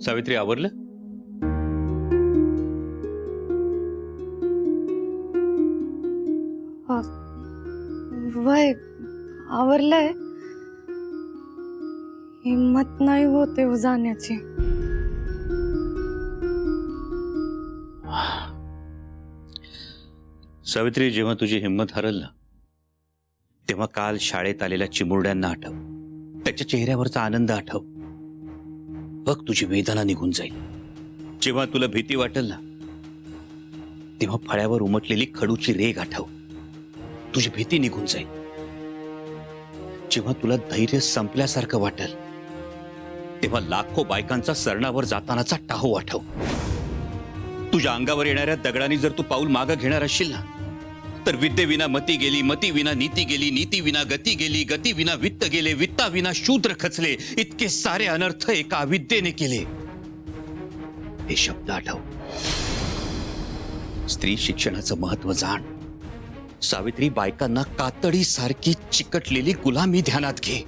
सावित्री आवरलं? वय आवरलंय, हिम्मत नाही होते हो जाण्याची. सावित्री, जेव्हा तुझी हिंमत हरल ना, तेव्हा काल शाळेत आलेल्या चिमुरड्यांना आठव, त्याच्या चेहऱ्यावरचा आनंद आठव. बघ, तुझी वेदना निघून जाईल. जेव्हा तुला भीती वाटेल ना, तेव्हा फळ्यावर उमटलेली खडूची रेघ आठव, तुझी भीती निघून जाईल. जेव्हा तुला धैर्य संपल्यासारखं वाटेल, तेव्हा लाखो बायकांचा सरणावर जातानाचा टाहो आठव. तुझ्या अंगावर येणाऱ्या दगडांनी जर तू पाऊल मागे घेणार असशील ना, तर विद्येविना मती गेली, मती विना नीती गेली, नीती विना गती गेली, गती विना वित्त गेले, वित्ता विना शूद्र खचले, इतके सारे अनर्थ एका अविद्येने केले. हे शब्द आठव. स्त्री शिक्षणाचं महत्व जाण. सावित्री, बायकांना कातडी सारखी चिकटलेली गुलामी ध्यानात घे.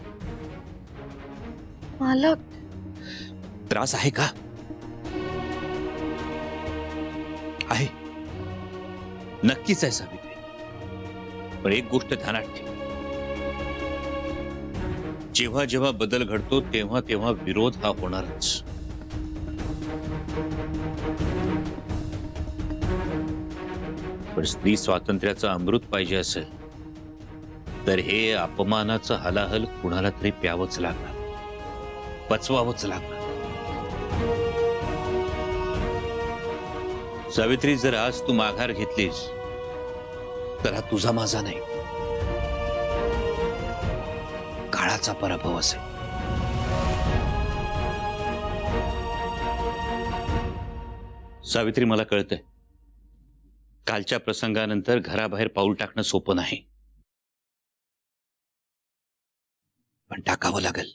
मालक, त्रास आहे का? आहे, नक्कीच आहे सावित्री. पण एक गोष्ट ध्यानात ठेव, जेव्हा जेव्हा बदल घडतो तेव्हा तेव्हा विरोध हा होणारच. पण स्त्री स्वातंत्र्याचं अमृत पाहिजे असेल तर हे अपमानाचं हलाहल कुणाला तरी प्यावंच लागणार, पचवावंच लागणार. सावित्री, जर आज तू माघार घेतलीस तर हा तुझा माझा नाही, काळाचा पराभव असेल. सावित्री, मला कळतंय, कालच्या प्रसंगानंतर घराबाहेर पाऊल टाकणं सोपं नाही, पण टाकावं लागेल.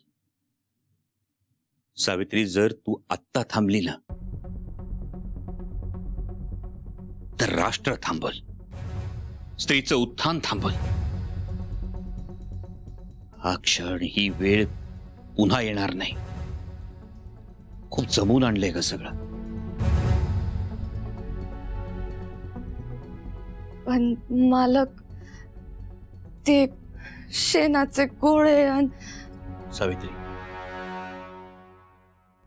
सावित्री, जर तू आत्ता थांबली ना, तर राष्ट्र थांबल, स्त्रीचं उत्थान थांबल. हा क्षण, ही वेळ पुन्हा येणार नाही. खूप जमून आणलंय ग सगळं. पण मालक, ते शेणाचे गोळे आणि सावित्री,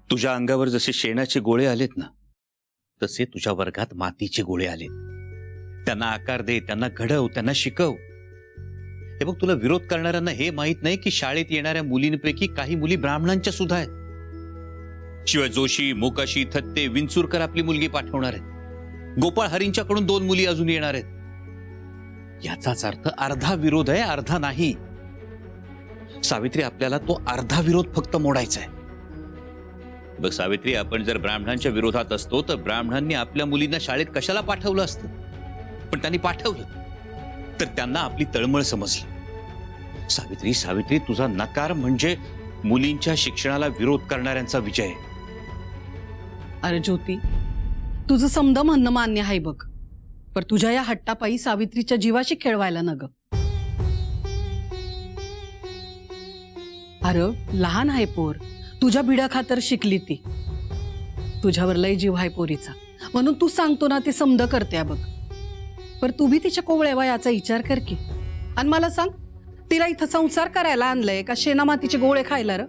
तुझ्या अंगावर जसे शेणाचे गोळे आलेत ना, तसे तुझ्या वर्गात मातीचे गोळे आलेत. त्यांना आकार दे, त्यांना घडव, त्यांना शिकव. हे बघ, तुला विरोध करणाऱ्यांना हे माहित नाही की शाळेत येणाऱ्या मुलींपैकी काही मुली ब्राह्मणांच्या सुद्धा आहेत. शिवाय जोशी, मोकाशी, थत्ते, विंचुरकर आपली मुलगी पाठवणार आहेत. गोपाळ हरींच्याकडून 2 मुली अजून येणार आहेत. याचाच अर्थ अर्धा विरोध आहे, अर्धा नाही. सावित्री, आपल्याला तो अर्धा विरोध फक्त मोडायचा आहे. बघ सावित्री, आपण जर ब्राह्मणांच्या विरोधात असतो तर ब्राह्मणांनी आपल्या मुलींना शाळेत कशाला पाठवलं असतं, पण त्यांनी पाठवलं तर त्यांना आपली तळमळ समजली. सावित्री, सावित्री, तुझा नकार म्हणजे मुलींच्या शिक्षणाला विरोध करणाऱ्यांचा विजय. अरे ज्योती, तुझं समद म्हणणं मान्य आहे बघ, पण तुझ्या या हट्टापायी सावित्रीच्या जीवाशी खेळवायला न ग. अरे लहान आहे पोर, तुझ्या बिडा खातर शिकली ती. तुझ्यावर लय जीव आहे पोरीचा, म्हणून तू सांगतो ना ते समद करते बघ. पर तू बी तिच्या कोवळ्या वयाचा विचार कर की. आणि मला सांग, तिला इथं संसार करायला आणलंय का शेणा मातीचे गोळे खायला? र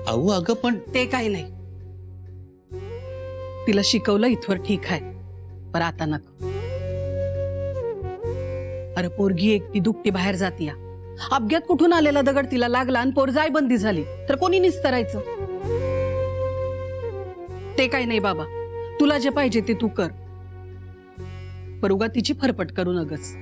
अहो अगं, पण ते काही नाही. तिला शिकवलं इथवर ठीक आहे, पर आता नको. अरे पोरगी एकटी दुकटी बाहेर जातीया, अपघात कुठून आलेला दगड तिला लागला आणि पोर जायबंदी झाली तर कोणी निस्तरायचं? ते काही नाही बाबा, तुला जे पाहिजे ते तू कर, पर उगा तिची फरफट करू नगस.